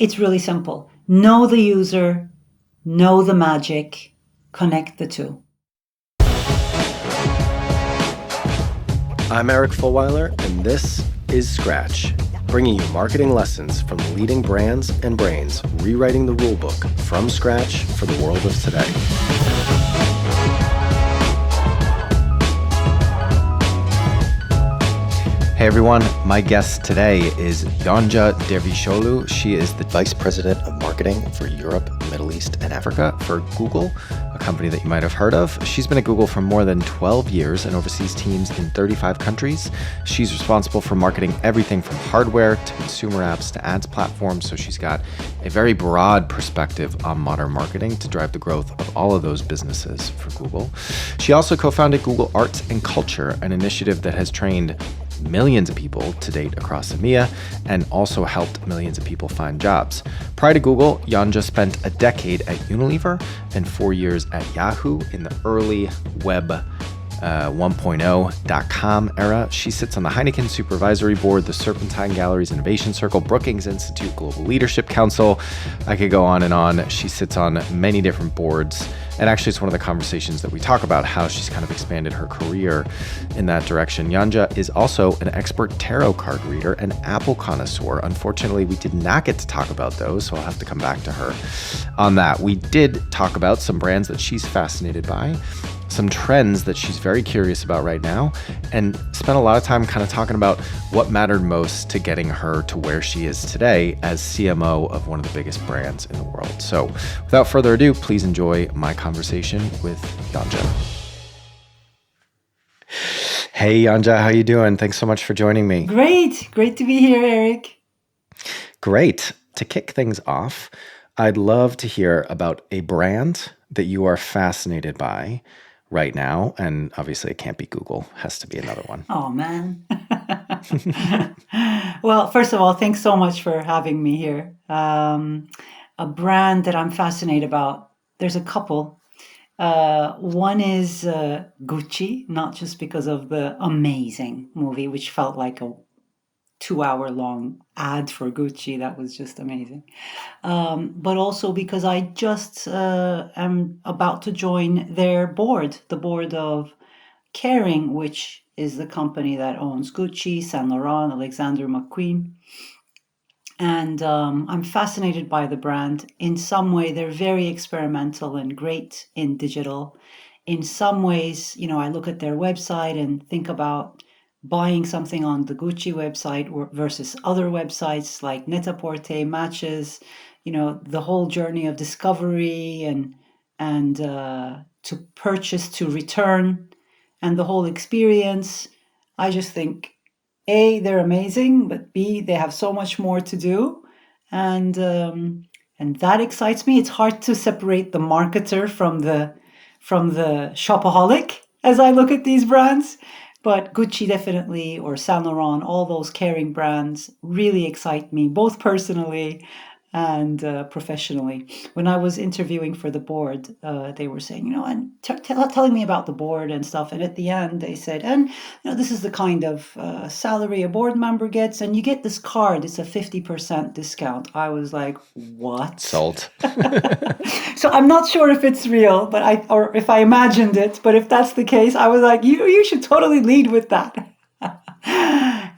It's really simple. Know the user, know the magic, connect the two. I'm Eric Fulweiler, and this is Scratch, bringing you marketing lessons from leading brands and brains, rewriting the rulebook from scratch for the world of today. Hey everyone, my guest today is Yonca Dervişoğlu. She is the Vice President of Marketing for Europe, Middle East, and Africa for Google, a company that you might have heard of. She's been at Google for more than 12 years and oversees teams in 35 countries. She's responsible for marketing everything from hardware to consumer apps to ads platforms, so she's got a very broad perspective on modern marketing to drive the growth of all of those businesses for Google. She also co-founded Google Arts and Culture, an initiative that has trained millions of people to date across EMEA and also helped millions of people find jobs. Prior to Google, Yonca spent a decade at Unilever and 4 years at Yahoo in the early web 1.0.com era. She sits on the Heineken Supervisory Board, the Serpentine Galleries Innovation Circle, Brookings Institute Global Leadership Council. I could go on and on. She sits on many different boards. And actually, it's one of the conversations that we talk about, how she's kind of expanded her career in that direction. Yonca is also an expert tarot card reader and Apple connoisseur. Unfortunately, we did not get to talk about those, so I'll have to come back to her on that. We did talk about some brands that she's fascinated by, some trends that she's very curious about right now, and spent a lot of time kind of talking about what mattered most to getting her to where she is today as CMO of one of the biggest brands in the world. So without further ado, please enjoy my conversation with Yonca. Hey Yonca, how you doing? Thanks so much for joining me. Great to be here, Eric. Great. To kick things off, I'd love to hear about a brand that you are fascinated by right now, and obviously it can't be Google, has to be another one. Oh man. Well, first of all, thanks so much for having me here. A brand that I'm fascinated about, there's a couple. One is Gucci, not just because of the amazing movie, which felt like a 2-hour long ad for Gucci. That was just amazing. But also because I just am about to join their board, the board of Kering, which is the company that owns Gucci, Saint Laurent, Alexander McQueen. And I'm fascinated by the brand. In some way, they're very experimental and great in digital. In some ways, I look at their website and think about buying something on the Gucci website versus other websites like Net-a-Porter, Matches, the whole journey of discovery and to purchase, to return, and the whole experience. I just think, A, they're amazing, but B, they have so much more to do. And that excites me. It's hard to separate the marketer from the shopaholic as I look at these brands. But Gucci definitely, or Saint Laurent, all those Kering brands really excite me, both personally and professionally. When I was interviewing for the board, they were saying, and telling me about the board and stuff. And at the end, they said, and this is the kind of salary a board member gets, and you get this card. It's a 50% discount. I was like, what? Sold. So I'm not sure if it's real, or if I imagined it. But if that's the case, I was like, you should totally lead with that.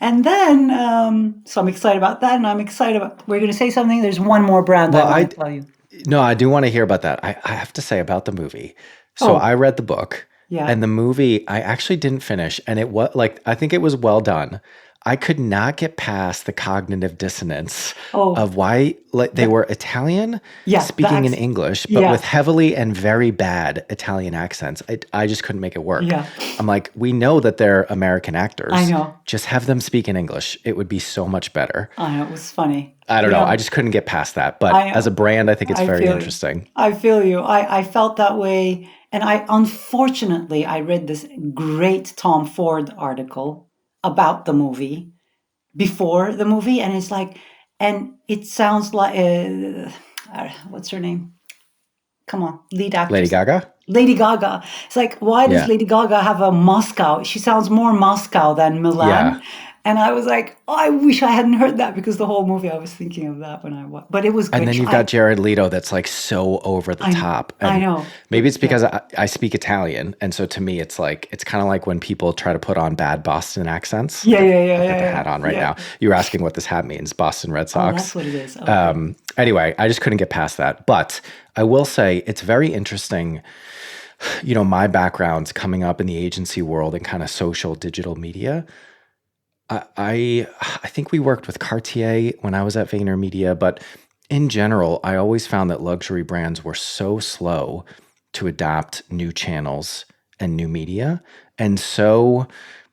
And then, so I'm excited about that, and I'm excited about, we're going to say something. There's one more brand I want to tell you. No, I do want to hear about that. I have to say about the movie. So I read the book, and the movie I actually didn't finish, and it was I think it was well done. I could not get past the cognitive dissonance of why they were Italian, speaking in English, but with heavily and very bad Italian accents. I just couldn't make it work. Yeah. I'm like, we know that they're American actors. I know. Just have them speak in English. It would be so much better. I know, it was funny. I don't know. I just couldn't get past that. But as a brand, I think it's very interesting. I feel you. I felt that way. And unfortunately, I read this great Tom Ford article about the movie before the movie, and it's like, and it sounds like what's her name? Come on, lead actress. Lady Gaga? Lady Gaga. It's like, why does Lady Gaga have a Moscow? She sounds more Moscow than Milan. And I was like, oh, I wish I hadn't heard that, because the whole movie I was thinking of that when I watched. But it was And great. then you've got Jared Leto that's like so over the I top. I And know. maybe it's Yeah. because I speak Italian. And so to me, it's like, it's kind of like when people try to put on bad Boston accents. Yeah, yeah, yeah, I've got yeah, the yeah. hat on right now. Yeah. You were asking what this hat means, Boston Red Oh, that's Sox. what it is. Okay. Anyway, I just couldn't get past that. But I will say it's very interesting. My background's coming up in the agency world and kind of social digital media. I think we worked with Cartier when I was at VaynerMedia, but in general, I always found that luxury brands were so slow to adopt new channels and new media, and so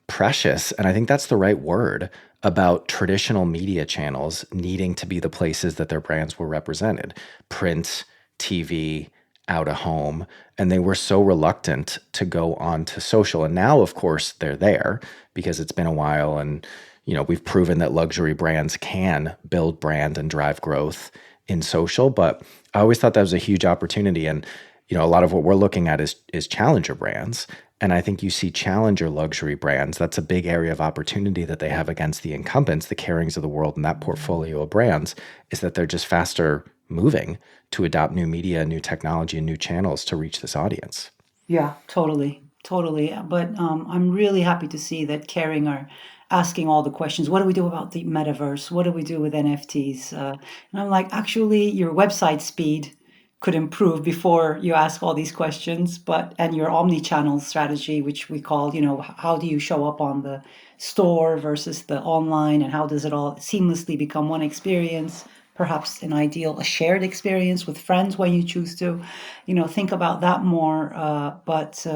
precious, and I think that's the right word, about traditional media channels needing to be the places that their brands were represented: print, TV, out of home. And they were so reluctant to go on to social. And now, of course, they're there because it's been a while. And, we've proven that luxury brands can build brand and drive growth in social. But I always thought that was a huge opportunity. And, a lot of what we're looking at is challenger brands. And I think you see challenger luxury brands. That's a big area of opportunity that they have against the incumbents, the Kerings of the world, and that portfolio of brands, is that they're just faster moving to adopt new media, new technology, and new channels to reach this audience. Yeah, totally, totally. But I'm really happy to see that Caring are asking all the questions. What do we do about the metaverse? What do we do with NFTs? And I'm like, actually, your website speed could improve before you ask all these questions. And your omni-channel strategy, which we call, how do you show up on the store versus the online, and how does it all seamlessly become one experience? Perhaps an ideal, a shared experience with friends when you choose to, think about that more. But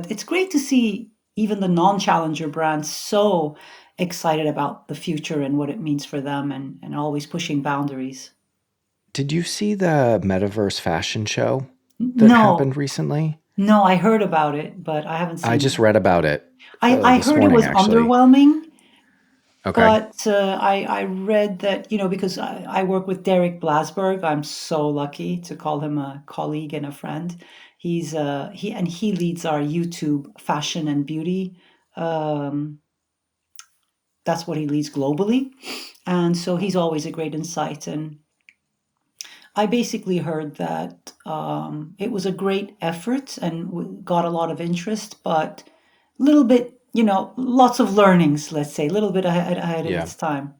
it's great to see even the non-challenger brands so excited about the future and what it means for them, and always pushing boundaries. Did you see the Metaverse fashion show that No, happened recently? no, I heard about it, but I haven't I seen it. just read about it I this heard it morning, was actually. underwhelming. Okay. But I read that, because I work with Derek Blasberg. I'm so lucky to call him a colleague and a friend. He leads our YouTube fashion and beauty. Um, that's what he leads globally, and so he's always a great insight. And I basically heard that it was a great effort and got a lot of interest, but a little bit, lots of learnings. Let's say a little bit ahead of Yeah. its time.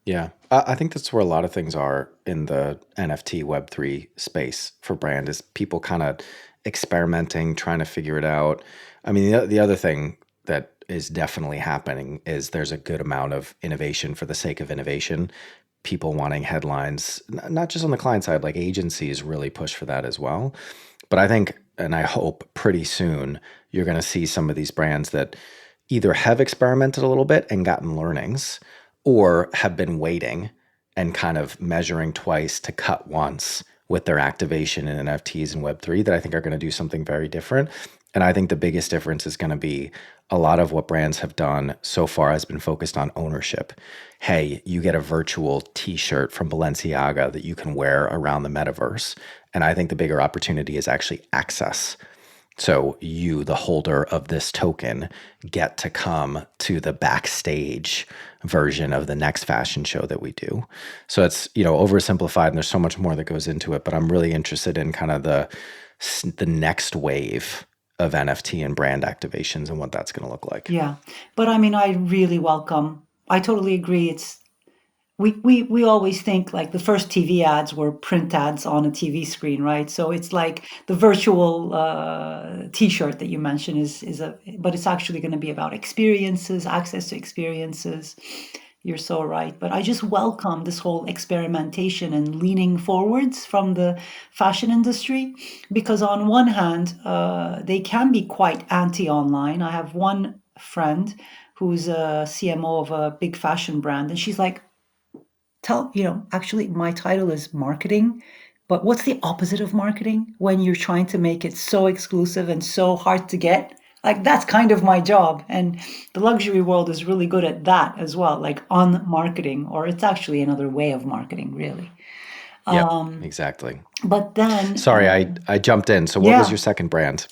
Yeah. I think that's where a lot of things are in the NFT Web3 space for brand, is people kind of experimenting, trying to figure it out. I mean, the other thing that is definitely happening is there's a good amount of innovation for the sake of innovation. People wanting headlines, not just on the client side, like agencies really push for that as well. But I think, and I hope pretty soon, you're going to see some of these brands that either have experimented a little bit and gotten learnings, or have been waiting and kind of measuring twice to cut once with their activation in NFTs and Web3, that I think are going to do something very different. And I think the biggest difference is going to be a lot of what brands have done so far has been focused on ownership. Hey, you get a virtual t-shirt from Balenciaga that you can wear around the metaverse. And I think the bigger opportunity is actually access. So you, the holder of this token, get to come to the backstage version of the next fashion show that we do. So it's, oversimplified, and there's so much more that goes into it, but I'm really interested in kind of the next wave of NFT and brand activations and what that's going to look like. Yeah, but I mean, I really welcome. I totally agree. We always think like the first TV ads were print ads on a TV screen, right? So it's like the virtual T-shirt that you mentioned but it's actually going to be about experiences, access to experiences. You're so right. But I just welcome this whole experimentation and leaning forwards from the fashion industry, because on one hand, they can be quite anti-online. I have one friend who's a CMO of a big fashion brand, and she's like, actually, my title is marketing, but what's the opposite of marketing when you're trying to make it so exclusive and so hard to get? Like, that's kind of my job. And the luxury world is really good at that as well, like on marketing, or it's actually another way of marketing, really. Yep, exactly. But then, Sorry, I jumped in. So what was yeah, your second brand?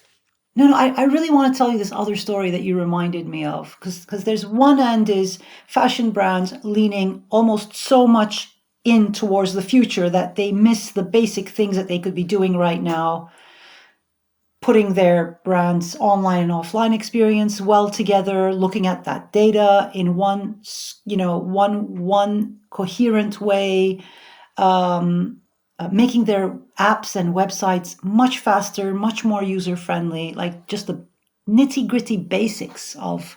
No, I really want to tell you this other story that you reminded me of, because there's one end is fashion brands leaning almost so much in towards the future that they miss the basic things that they could be doing right now, putting their brand's online and offline experience well together, looking at that data in one coherent way, making their apps and websites much faster, much more user friendly, like just the nitty gritty basics of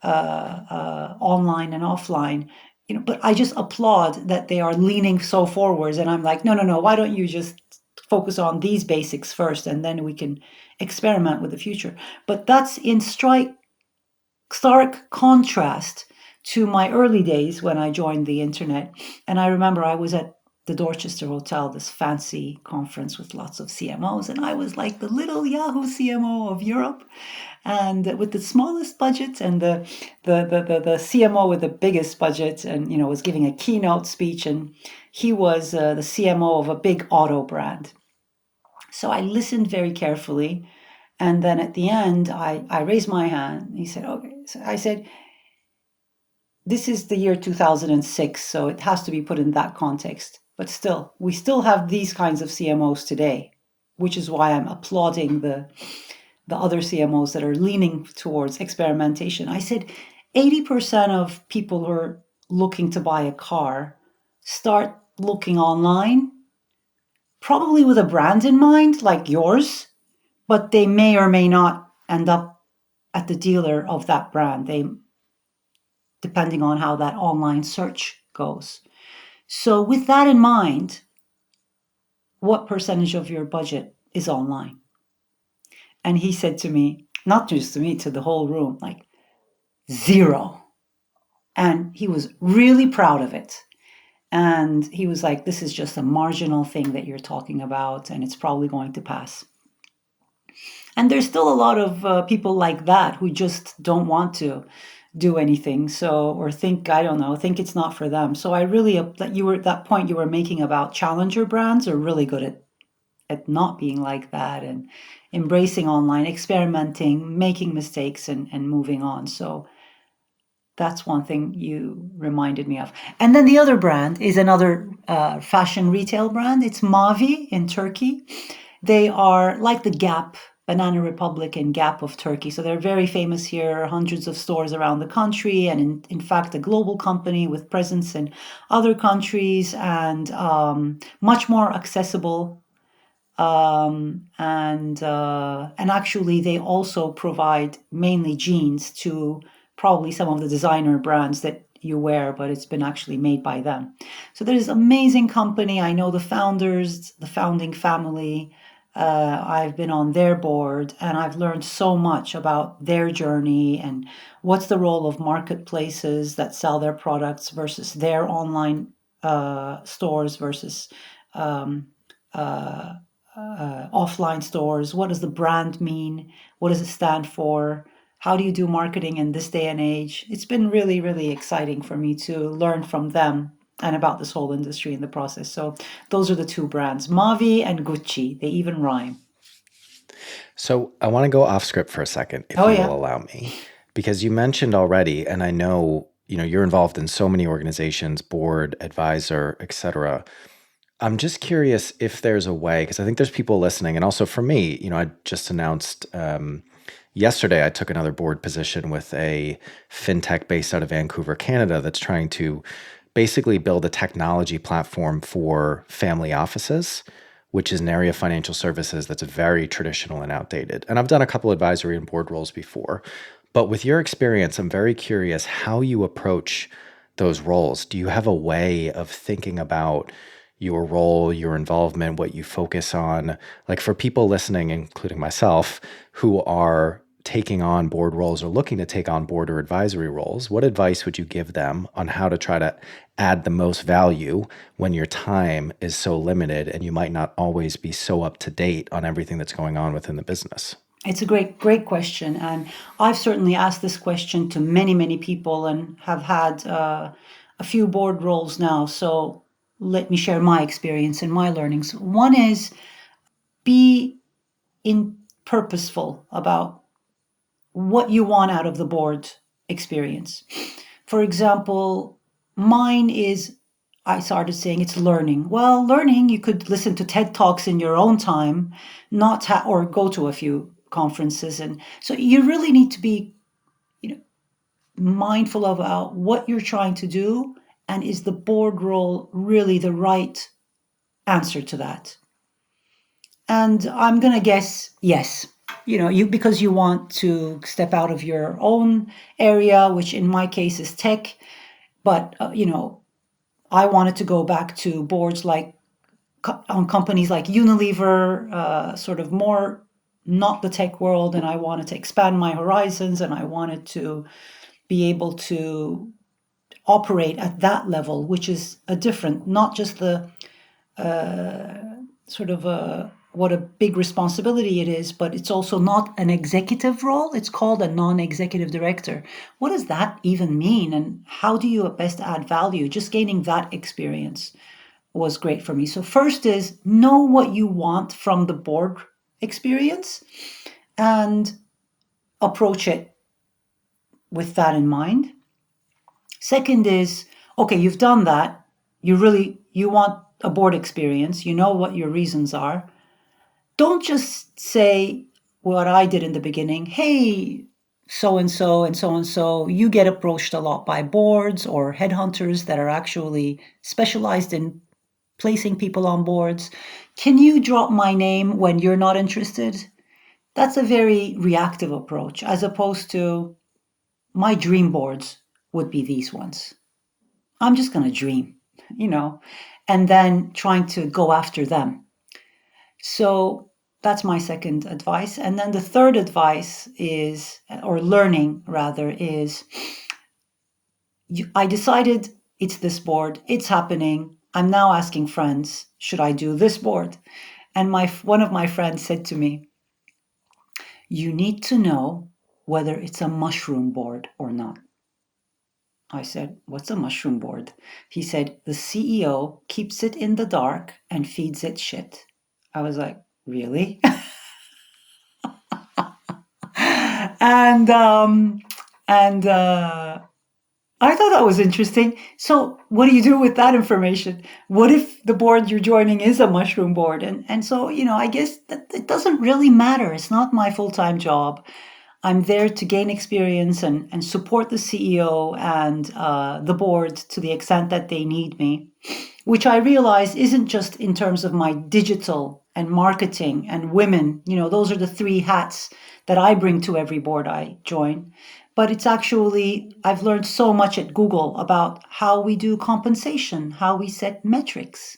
online and offline. But I just applaud that they are leaning so forwards, and I'm like, no, no, no. Why don't you just focus on these basics first, and then we can experiment with the future? But that's in stark contrast to my early days when I joined the internet. And I remember I was at the Dorchester Hotel, this fancy conference with lots of CMOs, and I was like the little Yahoo CMO of Europe, and with the smallest budget, and the CMO with the biggest budget, and was giving a keynote speech, and he was the CMO of a big auto brand. So I listened very carefully, and then at the end, I raised my hand. He said, "Okay." So I said, "This is the year 2006, so it has to be put in that context. But still, we still have these kinds of CMOs today, which is why I'm applauding the other CMOs that are leaning towards experimentation." I said, 80% of people who are looking to buy a car start looking online, probably with a brand in mind, like yours, but they may or may not end up at the dealer of that brand, depending on how that online search goes. So with that in mind, what percentage of your budget is online? And he said to me, not just to me, to the whole room, like 0. And he was really proud of it. And he was like, this is just a marginal thing that you're talking about, and it's probably going to pass. And there's still a lot of people like that who just don't want to do anything. So, or think, I don't know, think it's not for them. So I really, that point you were making about challenger brands are really good at not being like that, and embracing online, experimenting, making mistakes, and moving on. So that's one thing you reminded me of. And then the other brand is another fashion retail brand. It's Mavi in Turkey. They are like the Gap, Banana Republic and Gap of Turkey. So they're very famous here, hundreds of stores around the country, and in fact, a global company with presence in other countries, and much more accessible. And actually, they also provide mainly jeans to probably some of the designer brands that you wear, but it's been actually made by them. So there's amazing company. I know the founders, the founding family. I've been on their board, and I've learned so much about their journey and what's the role of marketplaces that sell their products versus their online stores versus um, uh, offline stores. What does the brand mean? What does it stand for? How do you do marketing in this day and age? It's been really, really exciting for me to learn from them and about this whole industry in the process. So those are the two brands, Mavi and Gucci. They even rhyme. So I want to go off script for a second, if Oh, you will yeah. allow me, because you mentioned already, and I know you're involved in so many organizations, board, advisor, etc. I'm just curious if there's a way, because I think there's people listening, and also for me, I just announced yesterday I took another board position with a fintech based out of Vancouver, Canada, that's trying to basically build a technology platform for family offices, which is an area of financial services that's very traditional and outdated. And I've done a couple advisory and board roles before. But with your experience, I'm very curious how you approach those roles. Do you have a way of thinking about your role, your involvement, what you focus on? Like for people listening, including myself, who are taking on board roles or looking to take on board or advisory roles, what advice would you give them on how to try to add the most value when your time is so limited and you might not always be so up to date on everything that's going on within the business? It's a great, great question. And I've certainly asked this question to many, many people and have had a few board roles now. So let me share my experience and my learnings. One is be in purposeful about what you want out of the board experience. For example, mine is, I started saying it's learning. Well, learning, you could listen to TED Talks in your own time, or go to a few conferences. And so you really need to be, mindful about what you're trying to do, and is the board role really the right answer to that? And I'm going to guess yes. Because you want to step out of your own area, which in my case is tech. But, I wanted to go back to boards on companies like Unilever, sort of more not the tech world. And I wanted to expand my horizons, and I wanted to be able to operate at that level, which is not just the sort of what a big responsibility it is, but it's also not an executive role. It's called a non-executive director. What does that even mean? And how do you best add value? Just gaining that experience was great for me. So first is know what you want from the board experience and approach it with that in mind. Second is, okay, you've done that. You want a board experience. You know what your reasons are. Don't just say what I did in the beginning. Hey, so and so and so and so, you get approached a lot by boards or headhunters that are actually specialized in placing people on boards. Can you drop my name when you're not interested? That's a very reactive approach, as opposed to my dream boards would be these ones. I'm just going to dream, and then trying to go after them. So that's my second advice. And then the third advice is, or learning rather, is I decided it's this board, it's happening. I'm now asking friends, should I do this board? And one of my friends said to me, you need to know whether it's a mushroom board or not. I said, what's a mushroom board? He said, the CEO keeps it in the dark and feeds it shit. I was like, really? and I thought that was interesting. So what do you do with that information? What if the board you're joining is a mushroom board? And so, I guess that it doesn't really matter. It's not my full-time job. I'm there to gain experience and support the CEO and the board to the extent that they need me, which I realize isn't just in terms of my digital and marketing and women. Those are the three hats that I bring to every board I join. But it's actually, I've learned so much at Google about how we do compensation, how we set metrics,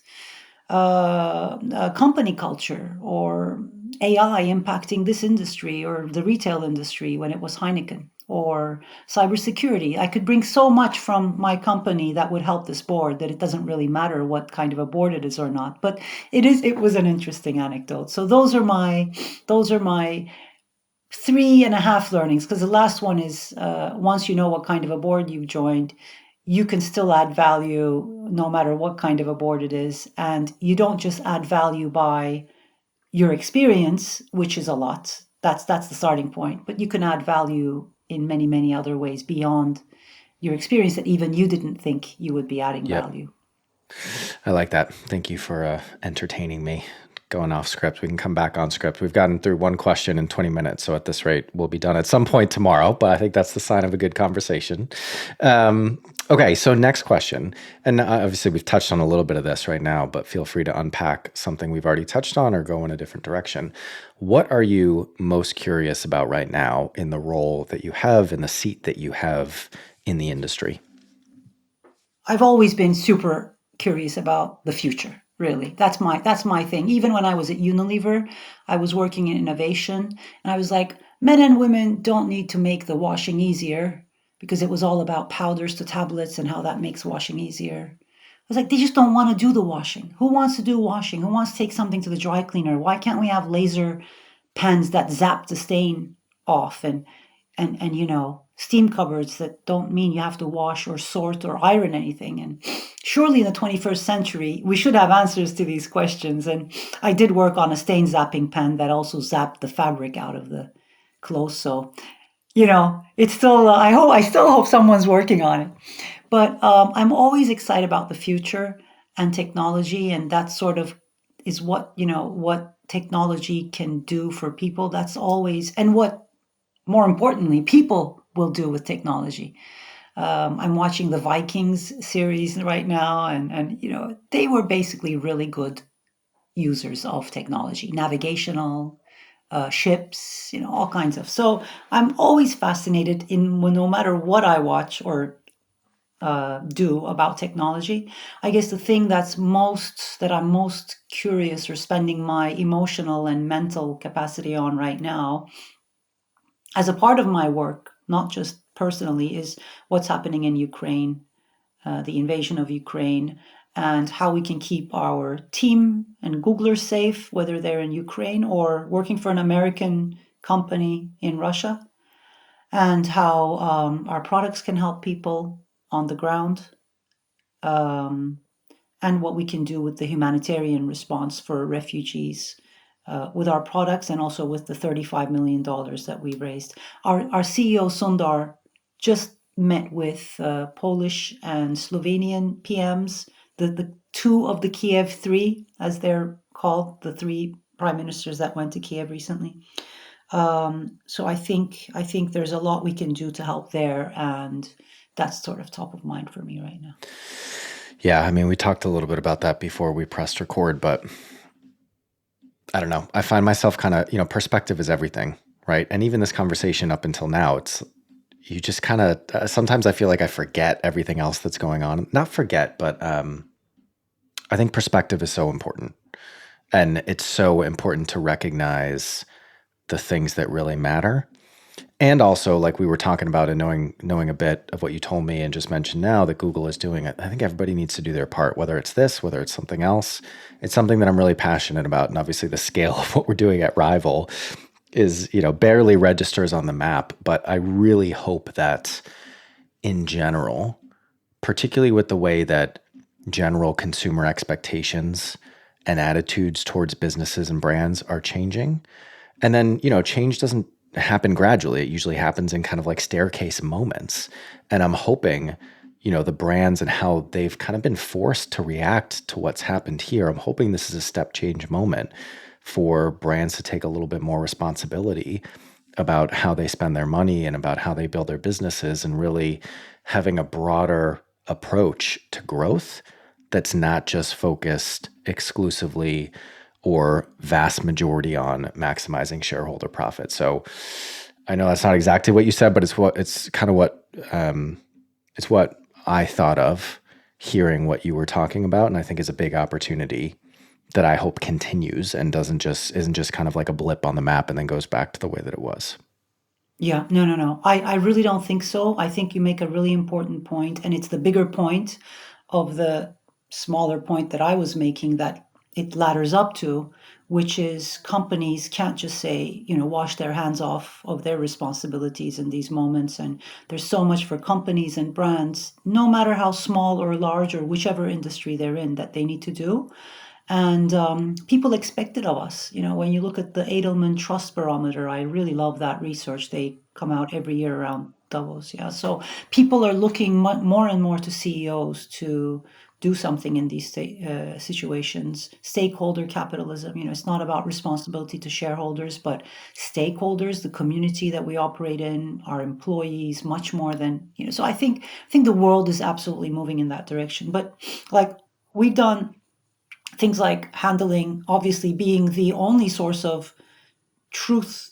company culture, or AI impacting this industry or the retail industry when it was Heineken, or cybersecurity. I could bring so much from my company that would help this board that it doesn't really matter what kind of a board it is or not. But it was an interesting anecdote. So those are my 3.5 learnings, because the last one is once you know what kind of a board you've joined, you can still add value no matter what kind of a board it is. And you don't just add value by your experience, which is a lot. That's the starting point. But you can add value in many, many other ways beyond your experience that even you didn't think you would be adding value. I like that. Thank you for entertaining me. Going off script. We can come back on script. We've gotten through one question in 20 minutes. So at this rate, we'll be done at some point tomorrow, but I think that's the sign of a good conversation. Okay. So next question. And obviously we've touched on a little bit of this right now, but feel free to unpack something we've already touched on or go in a different direction. What are you most curious about right now in the role that you have, in the seat that you have in the industry? I've always been super curious about the future. Really, that's my thing. Even when I was at Unilever, I was working in innovation, and I was like, men and women don't need to make the washing easier, because it was all about powders to tablets and how that makes washing easier. I was like, they just don't want to do the washing. Who wants to do washing? Who wants to take something to the dry cleaner? Why can't we have laser pens that zap the stain off and steam cupboards that don't mean you have to wash or sort or iron anything. And surely in the 21st century, we should have answers to these questions. And I did work on a stain zapping pen that also zapped the fabric out of the clothes. So, it's still, I still hope someone's working on it. But I'm always excited about the future and technology, and that sort of is what technology can do for people. That's always, and what more importantly, people will do with technology. I'm watching the Vikings series right now, and they were basically really good users of technology, navigational ships, all kinds of. So I'm always fascinated in no matter what I watch or do about technology. I guess the thing that I'm most curious or spending my emotional and mental capacity on right now, as a part of my work, not just personally, is what's happening in Ukraine, the invasion of Ukraine, and how we can keep our team and Googlers safe, whether they're in Ukraine or working for an American company in Russia, and how our products can help people on the ground, um, and what we can do with the humanitarian response for refugees with our products, and also with the $35 million that we raised. Our CEO Sundar just met with Polish and Slovenian PMs, the two of the Kiev three, as they're called, the three prime ministers that went to Kiev recently. So I think there's a lot we can do to help there, and that's sort of top of mind for me right now. Yeah, I mean, we talked a little bit about that before we pressed record, but I don't know. I find myself kind of, perspective is everything, right? And even this conversation up until now, it's, you just kind of, sometimes I feel like I forget everything else that's going on. Not forget, but I think perspective is so important. And it's so important to recognize the things that really matter. And also, like we were talking about, and knowing a bit of what you told me and just mentioned now that Google is doing it, I think everybody needs to do their part, whether it's this, whether it's something else. It's something that I'm really passionate about. And obviously the scale of what we're doing at Rival is, barely registers on the map. But I really hope that in general, particularly with the way that general consumer expectations and attitudes towards businesses and brands are changing. And then, change doesn't happen gradually. It usually happens in kind of like staircase moments. And I'm hoping, the brands and how they've kind of been forced to react to what's happened here. I'm hoping this is a step change moment for brands to take a little bit more responsibility about how they spend their money and about how they build their businesses, and really having a broader approach to growth that's not just focused exclusively or vast majority on maximizing shareholder profit. So I know that's not exactly what you said, but it's kind of what I thought of hearing what you were talking about, and I think is a big opportunity that I hope continues and isn't just kind of like a blip on the map and then goes back to the way that it was. Yeah, no. I really don't think so. I think you make a really important point, and it's the bigger point of the smaller point that I was making that it ladders up to, which is companies can't just say, wash their hands off of their responsibilities in these moments. And there's so much for companies and brands, no matter how small or large or whichever industry they're in, that they need to do. And people expect it of us. When you look at the Edelman Trust Barometer, I really love that research. They come out every year around Davos. Yeah. So people are looking more and more to CEOs to do something in these situations. Stakeholder capitalism, it's not about responsibility to shareholders, but stakeholders, the community that we operate in, our employees, much more than, so I think the world is absolutely moving in that direction. But like we've done things like handling, obviously being the only source of truth,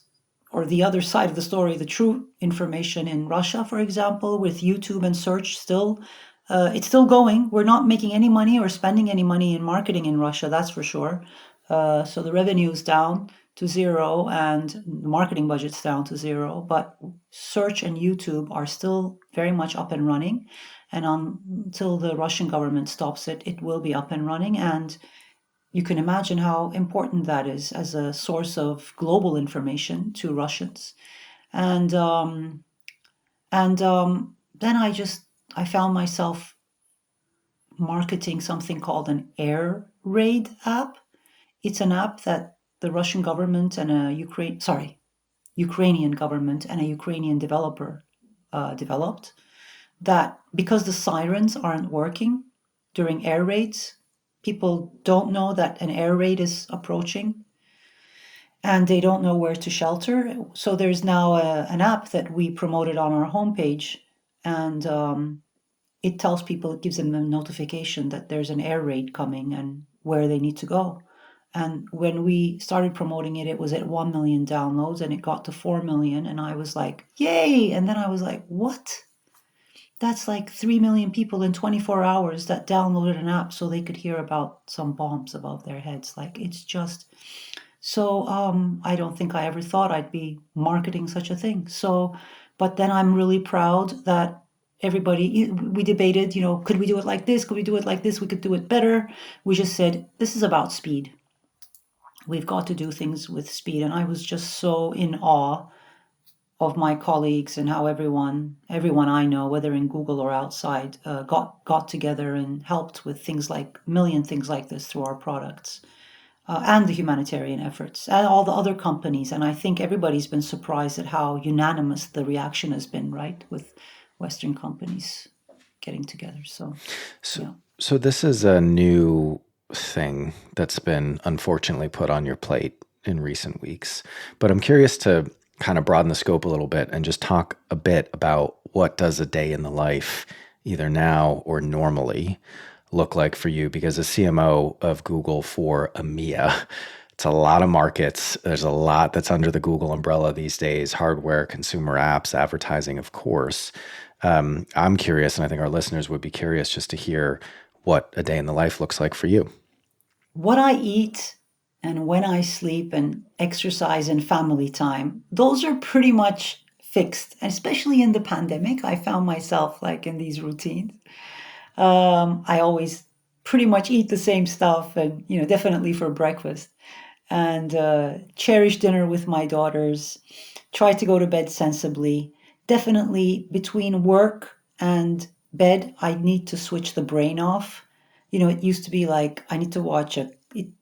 or the other side of the story, the true information in Russia, for example, with YouTube and search still. It's still going. We're not making any money or spending any money in marketing in Russia, that's for sure. So the revenue is down to zero and the marketing budget's down to zero. But search and YouTube are still very much up and running. And until the Russian government stops it, it will be up and running. And you can imagine how important that is as a source of global information to Russians. And And then I found myself marketing something called an air raid app. It's an app that the Russian government and Ukrainian government and a Ukrainian developer developed, that because the sirens aren't working during air raids, people don't know that an air raid is approaching and they don't know where to shelter. So there's now an app that we promoted on our homepage, and it tells people, it gives them a notification that there's an air raid coming and where they need to go. And when we started promoting it, it was at 1 million downloads and it got to 4 million. And I was like, yay. And then I was like, what? That's like 3 million people in 24 hours that downloaded an app so they could hear about some bombs above their heads. Like, it's just so, I don't think I ever thought I'd be marketing such a thing. So, but then I'm really proud that we debated, could we do it like this? Could we do it like this? We could do it better. We just said, this is about speed. We've got to do things with speed. And I was just so in awe of my colleagues and how everyone I know, whether in Google or outside, got together and helped with things like million things like this through our products. And the humanitarian efforts and all the other companies. And I think everybody's been surprised at how unanimous the reaction has been, right, with Western companies getting together. So yeah. So this is a new thing that's been unfortunately put on your plate in recent weeks. But I'm curious to kind of broaden the scope a little bit and just talk a bit about what does a day in the life, either now or normally, look like for you? Because as CMO of Google for EMEA, it's a lot of markets. There's a lot that's under the Google umbrella these days: hardware, consumer apps, advertising, of course. I'm curious, and I think our listeners would be curious just to hear what a day in the life looks like for you. What I eat and when I sleep and exercise and family time, those are pretty much fixed. Especially in the pandemic, I found myself like in these routines. I always pretty much eat the same stuff, and definitely for breakfast, and cherish dinner with my daughters. Try to go to bed sensibly. Definitely between work and bed, I need to switch the brain off. It used to be like I need to watch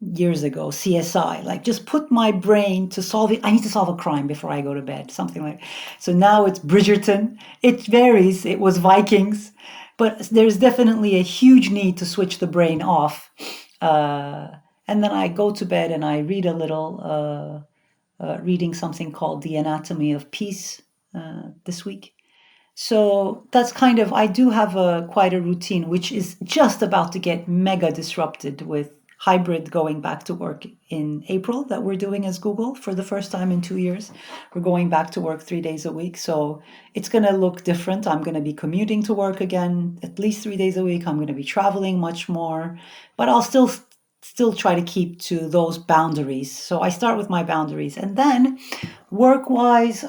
years ago CSI, like just put my brain to solve it. I need to solve a crime before I go to bed, something like. So now it's Bridgerton. It varies. It was Vikings, but there's definitely a huge need to switch the brain off. And then I go to bed and I read a little, reading something called The Anatomy of Peace this week. So that's I do have quite a routine, which is just about to get mega disrupted with hybrid going back to work in April that we're doing as Google for the first time in 2 years. We're going back to work 3 days a week. So it's going to look different. I'm going to be commuting to work again at least 3 days a week. I'm going to be traveling much more, but I'll still try to keep to those boundaries. So I start with my boundaries, and then work-wise,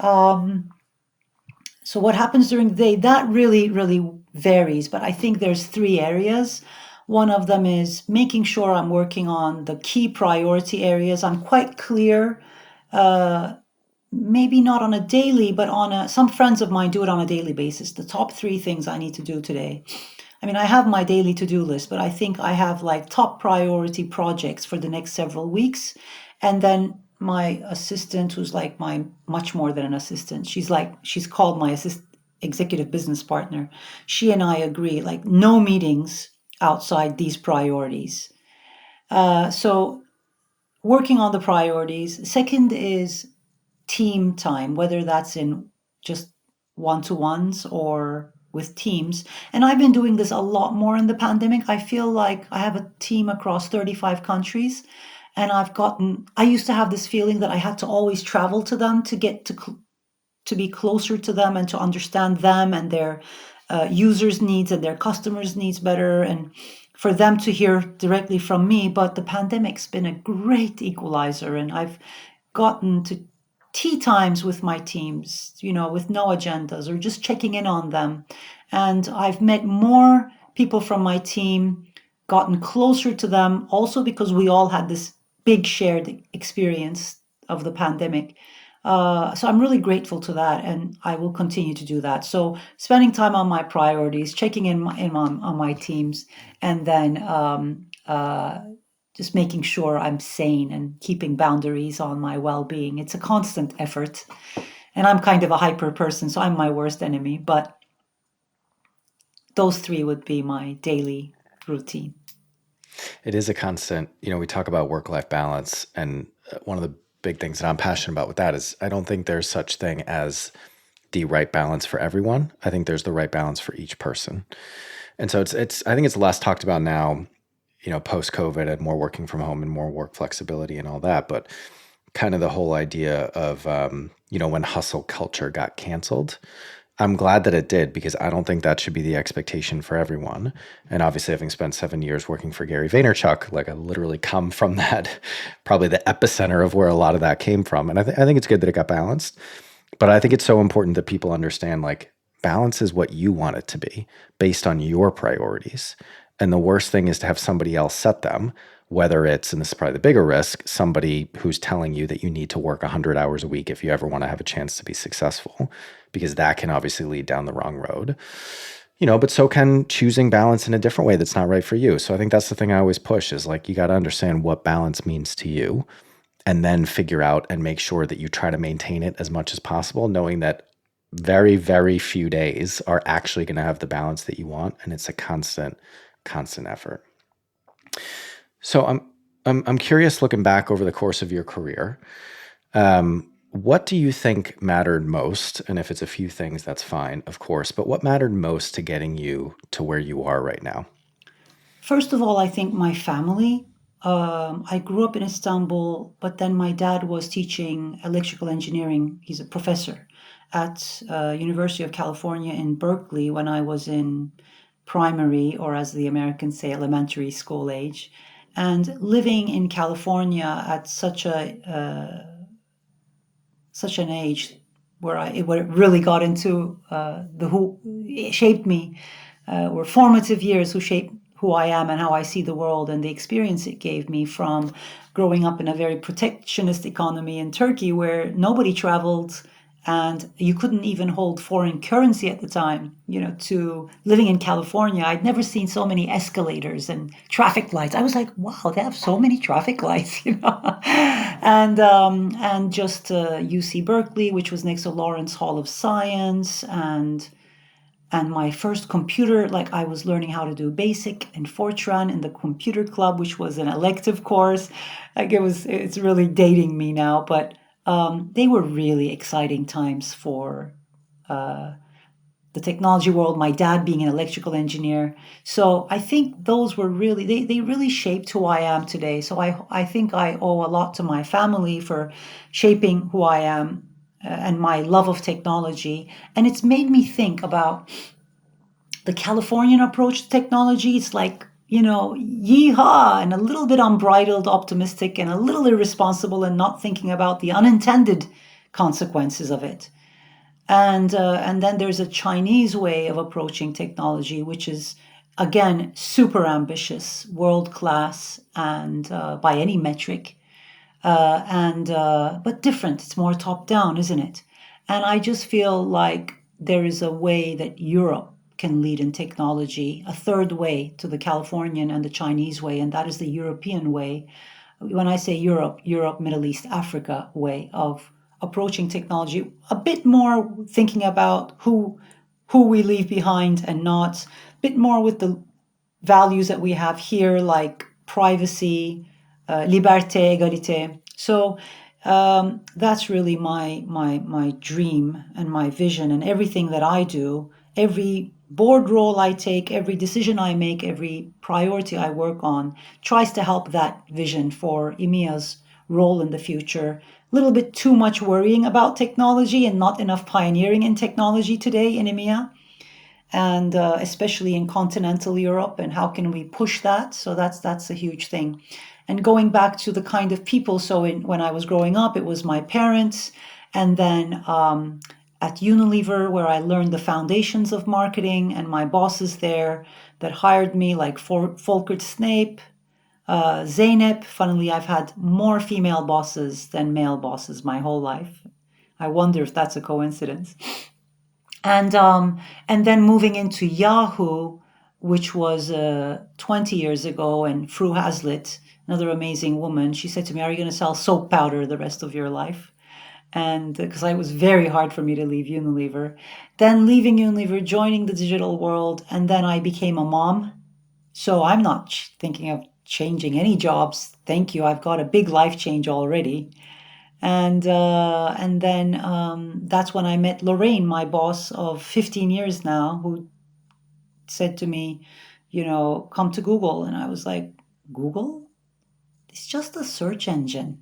so what happens during the day, that really, really varies. But I think there's 3 areas. One of them is making sure I'm working on the key priority areas. I'm quite clear, maybe not on a daily, but some friends of mine do it on a daily basis. The top 3 things I need to do today. I mean, I have my daily to-do list, but I think I have like top priority projects for the next several weeks. And then my assistant, who's like much more than an assistant, she's called my executive business partner. She and I agree, like no meetings outside these priorities. So working on the priorities. Second is team time, whether that's in just one-to-ones or with teams. And I've been doing this a lot more in the pandemic. I feel like I have a team across 35 countries. And I used to have this feeling that I had to always travel to them to get to be closer to them and to understand them and their users' needs and their customers' needs better, and for them to hear directly from me. But the pandemic's been a great equalizer, and I've gotten to tea times with my teams, with no agendas or just checking in on them. And I've met more people from my team, gotten closer to them, also because we all had this big shared experience of the pandemic. So I'm really grateful to that, and I will continue to do that. So spending time on my priorities, checking on my teams, and then just making sure I'm sane and keeping boundaries on my well-being. It's a constant effort, and I'm kind of a hyper person, so I'm my worst enemy. But those three would be my daily routine. It is a constant. We talk about work-life balance, and one of the big things that I'm passionate about with that is I don't think there's such thing as the right balance for everyone. I think there's the right balance for each person. And so it's I think it's less talked about now, post COVID and more working from home and more work flexibility and all that. But kind of the whole idea of, when hustle culture got canceled, I'm glad that it did, because I don't think that should be the expectation for everyone. And obviously, having spent 7 years working for Gary Vaynerchuk, like I literally come from that, probably the epicenter of where a lot of that came from. And I think it's good that it got balanced. But I think it's so important that people understand, like, balance is what you want it to be based on your priorities. And the worst thing is to have somebody else set them, whether it's, and this is probably the bigger risk, somebody who's telling you that you need to work 100 hours a week if you ever want to have a chance to be successful, because that can obviously lead down the wrong road. But so can choosing balance in a different way that's not right for you. So I think that's the thing I always push is, like, you got to understand what balance means to you, and then figure out and make sure that you try to maintain it as much as possible, knowing that very, very few days are actually going to have the balance that you want. And it's a constant effort. So I'm curious, looking back over the course of your career, what do you think mattered most? And if it's a few things, that's fine, of course, but what mattered most to getting you to where you are right now? First of all, I think my family. I grew up in Istanbul, but then my dad was teaching electrical engineering. He's a professor at University of California in Berkeley when I was in primary, or as the Americans say, elementary school age. And living in California at such an age where it really got into the who it shaped me, were formative years who shaped who I am and how I see the world, and the experience it gave me from growing up in a very protectionist economy in Turkey where nobody traveled and you couldn't even hold foreign currency at the time, to living in California. I'd never seen so many escalators and traffic lights. I was like, wow, they have so many traffic lights, and just UC Berkeley, which was next to Lawrence Hall of Science, and my first computer, like I was learning how to do BASIC and Fortran in the computer club, which was an elective course. Like it's really dating me now, but they were really exciting times for the technology world, my dad being an electrical engineer. So I think those were really, they really shaped who I am today. So I think I owe a lot to my family for shaping who I am, and my love of technology. And it's made me think about the Californian approach to technology. It's like, yeehaw, and a little bit unbridled, optimistic, and a little irresponsible, and not thinking about the unintended consequences of it. And then there's a Chinese way of approaching technology, which is again super ambitious, world class, and by any metric, and but different. It's more top down, isn't it? And I just feel like there is a way that Europe can lead in technology, a third way to the Californian and the Chinese way, and that is the European way. When I say Europe, Middle East, Africa way of approaching technology, a bit more thinking about who we leave behind and not, a bit more with the values that we have here, like privacy, liberté, égalité. So that's really my dream and my vision, and everything that I do, every board role I take, every decision I make, every priority I work on tries to help that vision for EMEA's role in the future. A little bit too much worrying about technology and not enough pioneering in technology today in EMEA, and especially in continental Europe. And how can we push that? So that's a huge thing. And going back to the kind of people, so when I was growing up, it was my parents, and then at Unilever, where I learned the foundations of marketing, and my bosses there that hired me, like Volkert Snape, Zeynep. Funnily, I've had more female bosses than male bosses my whole life. I wonder if that's a coincidence. And then moving into Yahoo, which was 20 years ago, and Fru Hazlitt, another amazing woman, she said to me, "Are you going to sell soap powder the rest of your life?" And because it was very hard for me to leave Unilever. Then leaving Unilever, joining the digital world, and then I became a mom. So I'm not thinking of changing any jobs. Thank you. I've got a big life change already. And then that's when I met Lorraine, my boss of 15 years now, who said to me, come to Google. And I was like, Google? It's just a search engine.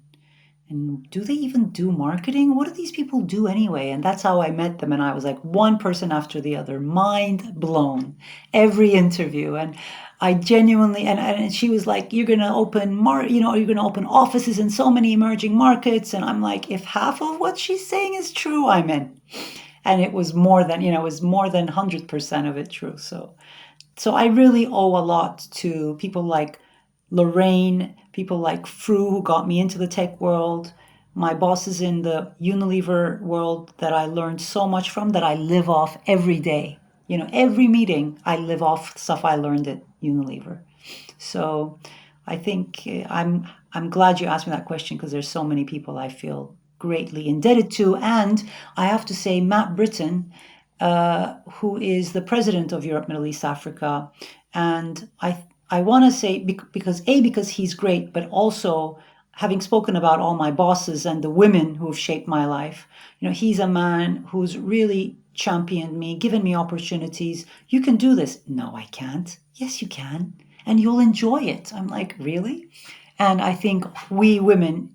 And do they even do marketing? What do these people do anyway? And that's how I met them. And I was like one person after the other, mind blown, every interview. And I genuinely, and she was like, you're going to open, you're going to open offices in so many emerging markets. And I'm like, if half of what she's saying is true, I'm in. And it was more than, it was more than 100% of it true. So I really owe a lot to people like Lorraine, people like Fru, who got me into the tech world, my bosses in the Unilever world that I learned so much from, that I live off every day. Every meeting I live off stuff I learned at Unilever. So I think I'm glad you asked me that question, because there's so many people I feel greatly indebted to. And I have to say, Matt Britton, who is the president of Europe, Middle East, Africa. And I want to say, because he's great, but also having spoken about all my bosses and the women who have shaped my life, he's a man who's really championed me, given me opportunities. You can do this. No, I can't. Yes, you can. And you'll enjoy it. I'm like, really? And I think we women,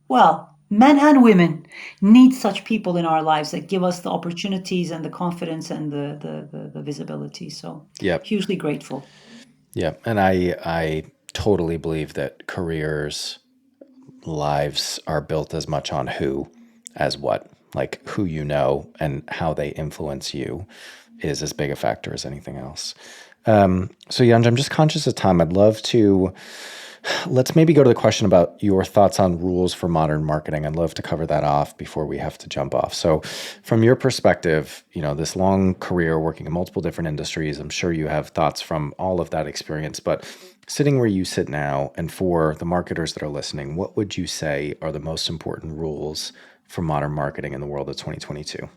well, men and women, need such people in our lives that give us the opportunities and the confidence and the visibility. So Yep. hugely grateful. Yeah. And I totally believe that careers, lives are built as much on who as what. Like who you know and how they influence you is as big a factor as anything else. So Yonca, I'm just conscious of time. I'd love to, let's maybe go to the question about your thoughts on rules for modern marketing. I'd love to cover that off before we have to jump off. So from your perspective, this long career working in multiple different industries, I'm sure you have thoughts from all of that experience, but sitting where you sit now, and for the marketers that are listening, what would you say are the most important rules for modern marketing in the world of 2022?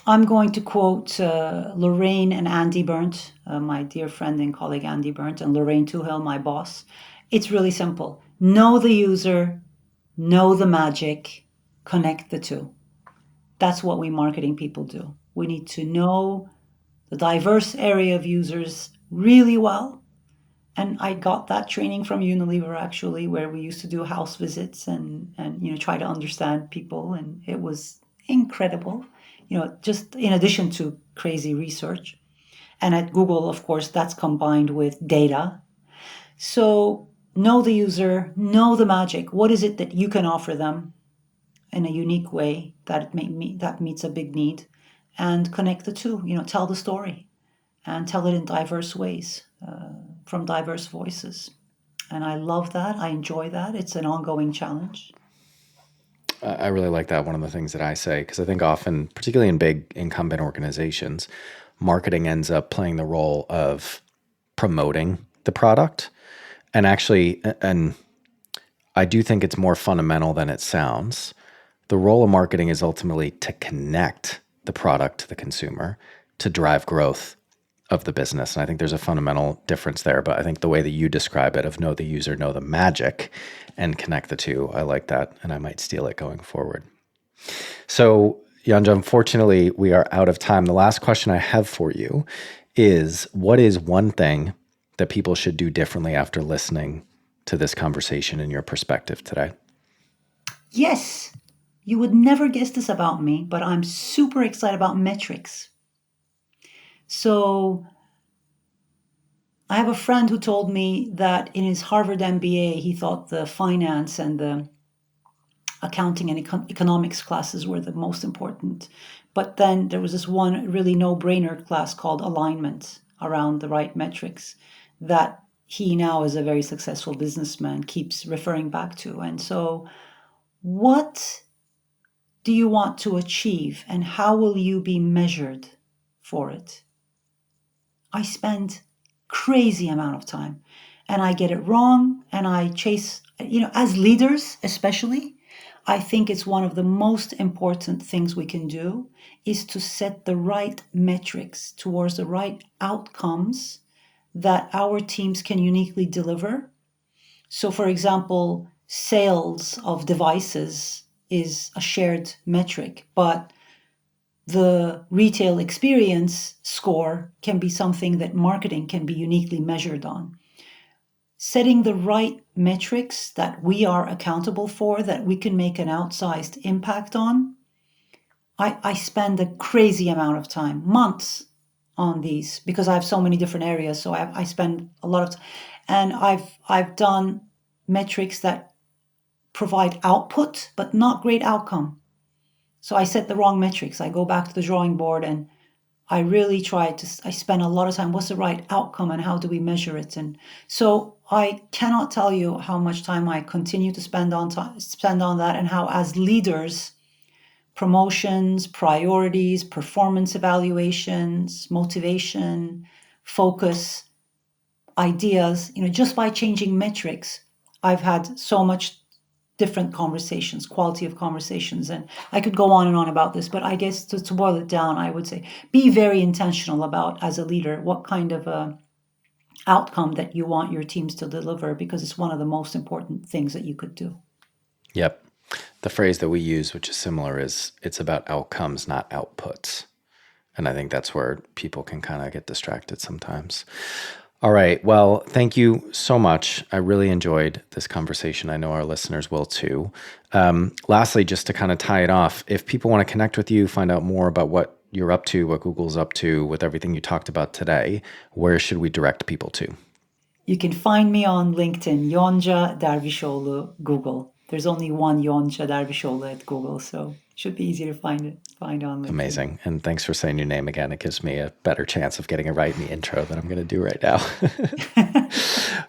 I'm going to quote Lorraine and Andy Burnt, my dear friend and colleague Andy Burnt, and Lorraine Tuhill, my boss. It's really simple. Know the user, know the magic, connect the two. That's what we marketing people do. We need to know the diverse area of users really well. And I got that training from Unilever, actually, where we used to do house visits and try to understand people, and it was incredible. Just in addition to crazy research. And at Google, of course, that's combined with data. So know the user, know the magic. What is it that you can offer them in a unique way that meets a big need, and connect the two. Tell the story and tell it in diverse ways, from diverse voices. And I love that. I enjoy that. It's an ongoing challenge. I really like that. One of the things that I say, because I think often, particularly in big incumbent organizations, marketing ends up playing the role of promoting the product. And actually, and I do think it's more fundamental than it sounds. The role of marketing is ultimately to connect the product to the consumer, to drive growth of the business. And I think there's a fundamental difference there. But I think the way that you describe it, of know the user, know the magic, and connect the two, I like that. And I might steal it going forward. So, Yonca, unfortunately, we are out of time. The last question I have for you is, what is one thing that people should do differently after listening to this conversation in your perspective today? Yes, you would never guess this about me, but I'm super excited about metrics. So I have a friend who told me that in his Harvard MBA, he thought the finance and the accounting and economics classes were the most important. But then there was this one really no-brainer class called alignment, around the right metrics, that he now, as a very successful businessman, keeps referring back to. And so what do you want to achieve, and how will you be measured for it? I spend crazy amount of time, and I get it wrong, and I chase, as leaders especially, I think it's one of the most important things we can do is to set the right metrics towards the right outcomes that our teams can uniquely deliver. So, for example, sales of devices is a shared metric, but the retail experience score can be something that marketing can be uniquely measured on. Setting the right metrics that we are accountable for, that we can make an outsized impact on. I spend a crazy amount of time, months, on these because I have so many different areas. So I spend a lot of time, and I've done metrics that provide output but not great outcome. So I set the wrong metrics. I go back to the drawing board, and I really I spend a lot of time, what's the right outcome and how do we measure it? And so I cannot tell you how much time I continue to spend on that, and how as leaders, promotions, priorities, performance evaluations, motivation, focus, ideas, just by changing metrics, I've had so much different conversations, quality of conversations. And I could go on and on about this, but I guess to boil it down, I would say be very intentional about, as a leader, what kind of outcome that you want your teams to deliver, because it's one of the most important things that you could do. Yep. The phrase that we use, which is similar, is it's about outcomes, not outputs. And I think that's where people can kind of get distracted sometimes. All right. Well, thank you so much. I really enjoyed this conversation. I know our listeners will too. Lastly, just to kind of tie it off, if people want to connect with you, find out more about what you're up to, what Google's up to with everything you talked about today, where should we direct people to? You can find me on LinkedIn, Yonca Dervişoğlu, Google. There's only one Yonca Dervişoğlu at Google, so it should be easy to find on LinkedIn. Amazing. And thanks for saying your name again. It gives me a better chance of getting it right in the intro than I'm going to do right now.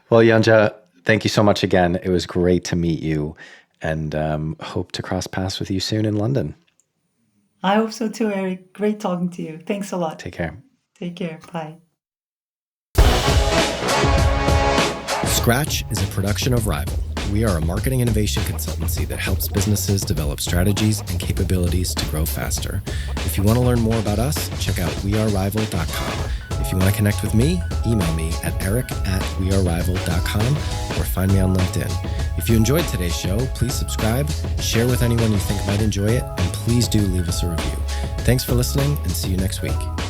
Well, Yonca, thank you so much again. It was great to meet you, and hope to cross paths with you soon in London. I hope so too, Eric. Great talking to you. Thanks a lot. Take care. Take care. Bye. Scratch is a production of Rival. We are a marketing innovation consultancy that helps businesses develop strategies and capabilities to grow faster. If you want to learn more about us, check out wearerival.com. If you want to connect with me, email me at eric@wearerival.com or find me on LinkedIn. If you enjoyed today's show, please subscribe, share with anyone you think might enjoy it, and please do leave us a review. Thanks for listening, and see you next week.